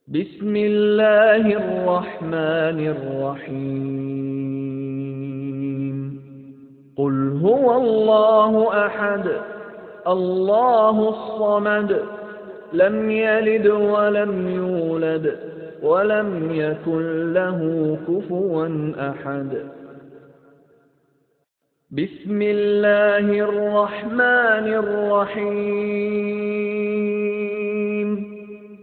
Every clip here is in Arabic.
بسم الله الرحمن الرحيم قل هو الله أحد الله الصمد لم يلد ولم يولد ولم يكن له كفوا أحد بسم الله الرحمن الرحيم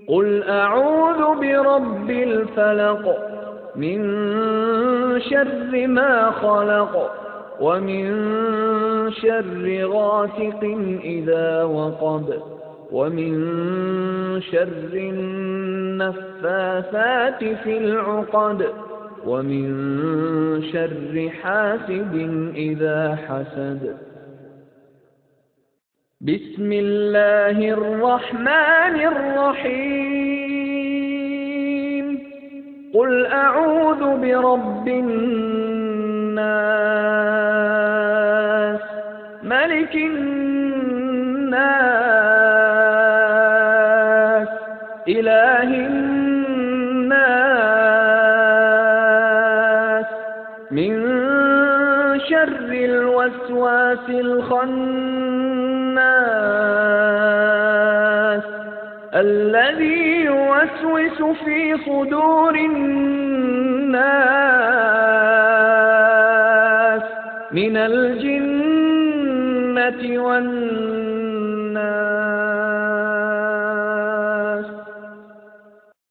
قل أعوذ برب الفلق من شر ما خلق ومن شر غاسق إذا وقب ومن شر النفاثات في العقد ومن شر حاسد إذا حسد بسم الله الرحمن الرحيم قل أعوذ برب الناس ملك الناس إله الناس من شر الوسواس الخناس الذي يوسوس في صدور الناس من الجنة والناس